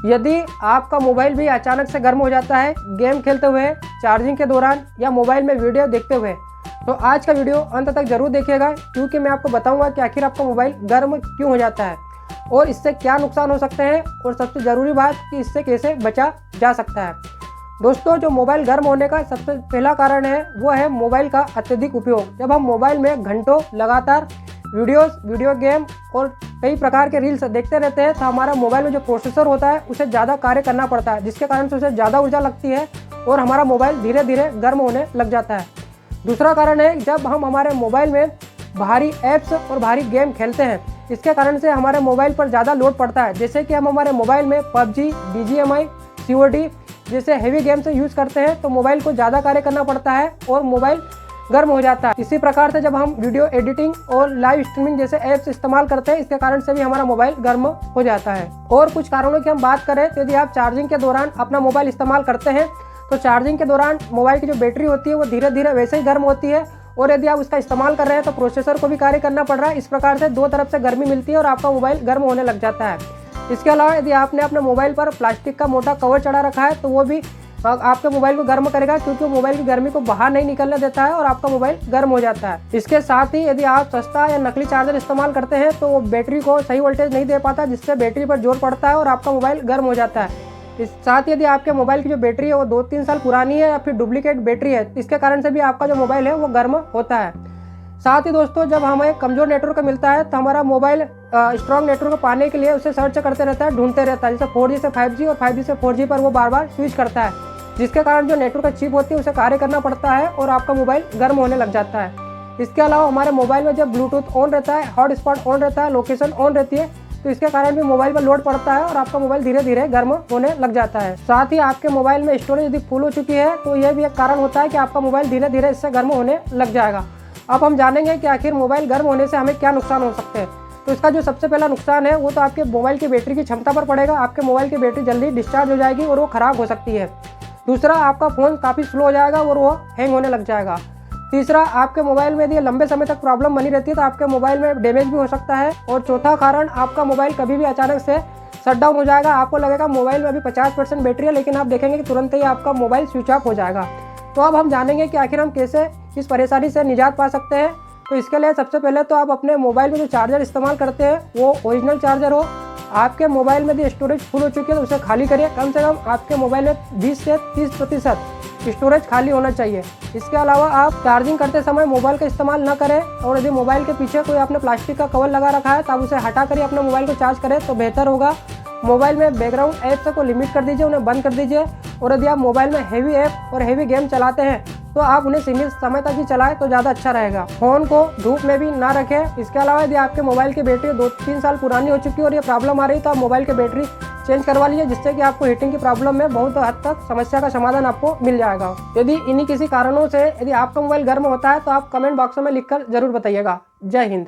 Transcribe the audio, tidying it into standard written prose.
यदि आपका मोबाइल भी अचानक से गर्म हो जाता है गेम खेलते हुए, चार्जिंग के दौरान या मोबाइल में वीडियो देखते हुए, तो आज का वीडियो अंत तक जरूर देखिएगा, क्योंकि मैं आपको बताऊंगा कि आखिर आपका मोबाइल गर्म क्यों हो जाता है और इससे क्या नुकसान हो सकते हैं और सबसे ज़रूरी बात कि इससे कैसे बचा जा सकता है। दोस्तों, जो मोबाइल गर्म होने का सबसे पहला कारण है वो है मोबाइल का अत्यधिक उपयोग। जब हम मोबाइल में घंटों लगातार वीडियो गेम और कई प्रकार के रील्स देखते रहते हैं तो हमारा मोबाइल में जो प्रोसेसर होता है उसे ज़्यादा कार्य करना पड़ता है, जिसके कारण से उसे ज़्यादा ऊर्जा लगती है और हमारा मोबाइल धीरे धीरे गर्म होने लग जाता है। दूसरा कारण है जब हम हमारे मोबाइल में भारी ऐप्स और भारी गेम खेलते हैं, इसके कारण से हमारे मोबाइल पर ज़्यादा लोड पड़ता है। जैसे कि हम हमारे मोबाइल में PUBG, BGMI, COD जैसे हेवी गेम्स यूज़ करते हैं तो मोबाइल को ज़्यादा कार्य करना पड़ता है और मोबाइल गर्म हो जाता है। इसी प्रकार से जब हम वीडियो एडिटिंग और लाइव स्ट्रीमिंग जैसे ऐप्स इस्तेमाल करते हैं, इसके कारण से भी हमारा मोबाइल गर्म हो जाता है। और कुछ कारणों की हम बात करें तो यदि आप चार्जिंग के दौरान अपना मोबाइल इस्तेमाल करते हैं तो चार्जिंग के दौरान मोबाइल की जो बैटरी होती है वो धीरे धीरे वैसे ही गर्म होती है और यदि आप उसका इस्तेमाल कर रहे हैं तो प्रोसेसर को भी कार्य करना पड़ रहा है। इस प्रकार से दो तरफ से गर्मी मिलती है और आपका मोबाइल गर्म होने लग जाता है। इसके अलावा यदि आपने अपने मोबाइल पर प्लास्टिक का मोटा कवर चढ़ा रखा है तो वो भी आपके मोबाइल को गर्म करेगा, क्योंकि मोबाइल की गर्मी को बाहर नहीं निकलने देता है और आपका मोबाइल गर्म हो जाता है। इसके साथ ही यदि आप सस्ता या नकली चार्जर इस्तेमाल करते हैं तो वो बैटरी को सही वोल्टेज नहीं दे पाता, जिससे बैटरी पर जोर पड़ता है और आपका मोबाइल गर्म हो जाता है। इस साथ यदि आपके मोबाइल की जो बैटरी है वो 2-3 साल पुरानी है या फिर डुप्लीकेट बैटरी है, इसके कारण से भी आपका जो मोबाइल है वो गर्म होता है। साथ ही दोस्तों, जब हमें कमज़ोर नेटवर्क मिलता है तो हमारा मोबाइल स्ट्रॉन्ग नेटवर्क पाने के लिए उसे सर्च करते रहता है, ढूंढते रहता है। जैसे 4G से 5G और 5G से 4G पर वो बार बार स्विच करता है, जिसके कारण जो नेटवर्क चिप होती है उसे कार्य करना पड़ता है और आपका मोबाइल गर्म होने लग जाता है। इसके अलावा हमारे मोबाइल में जब ब्लूटूथ ऑन रहता है, हॉटस्पॉट ऑन रहता है, लोकेशन ऑन रहती है, तो इसके कारण भी मोबाइल पर लोड पड़ता है और आपका मोबाइल धीरे धीरे गर्म होने लग जाता है। साथ ही आपके मोबाइल में स्टोरेज यदि फुल हो चुकी है तो यह भी एक कारण होता है कि आपका मोबाइल धीरे धीरे इससे गर्म होने लग जाएगा। अब हम जानेंगे कि आखिर मोबाइल गर्म होने से हमें क्या नुकसान हो सकते हैं। तो इसका जो सबसे पहला नुकसान है वो तो आपके मोबाइल की बैटरी की क्षमता पर पड़ेगा। आपके मोबाइल की बैटरी जल्दी डिस्चार्ज हो जाएगी और वो ख़राब हो सकती है। दूसरा, आपका फ़ोन काफ़ी स्लो हो जाएगा और वो हैंग होने लग जाएगा। तीसरा, आपके मोबाइल में यदि लंबे समय तक प्रॉब्लम बनी रहती है तो आपके मोबाइल में डैमेज भी हो सकता है। और चौथा कारण, आपका मोबाइल कभी भी अचानक से शट डाउन हो जाएगा। आपको लगेगा मोबाइल में अभी 50% बैटरी है, लेकिन आप देखेंगे कि तुरंत ही आपका मोबाइल स्विच ऑफ हो जाएगा। तो अब हम जानेंगे कि आखिर हम कैसे इस परेशानी से निजात पा सकते हैं। तो इसके लिए सबसे पहले तो आप अपने मोबाइल में जो चार्जर इस्तेमाल करते हैं वो ओरिजिनल चार्जर हो। आपके मोबाइल में यदि स्टोरेज फुल हो चुकी है तो उसे खाली करिए। कम से कम आपके मोबाइल में 20 से 30% स्टोरेज खाली होना चाहिए। इसके अलावा आप चार्जिंग करते समय मोबाइल का इस्तेमाल न करें और यदि मोबाइल के पीछे कोई आपने प्लास्टिक का कवर लगा रखा है तो आप उसे हटा कर अपने मोबाइल को चार्ज करें तो बेहतर होगा। मोबाइल में बैकग्राउंड ऐप्स को लिमिट कर दीजिए, उन्हें बंद कर दीजिए। और यदि आप मोबाइल में हेवी ऐप और हेवी गेम चलाते हैं तो आप उन्हें सीमित समय तक ही चलाएं तो ज़्यादा अच्छा रहेगा। फ़ोन को धूप में भी ना रखें। इसके अलावा यदि आपके मोबाइल की बैटरी 2-3 साल पुरानी हो चुकी है और ये प्रॉब्लम आ रही है तो आप मोबाइल की बैटरी चेंज करवा लीजिए, जिससे कि आपको हीटिंग की प्रॉब्लम में बहुत हद तक समस्या का समाधान आपको मिल जाएगा। यदि इन्हीं किसी कारणों से यदि आपका मोबाइल गर्म होता है तो आप कमेंट बॉक्स में लिखकर जरूर बताइएगा। जय हिंद।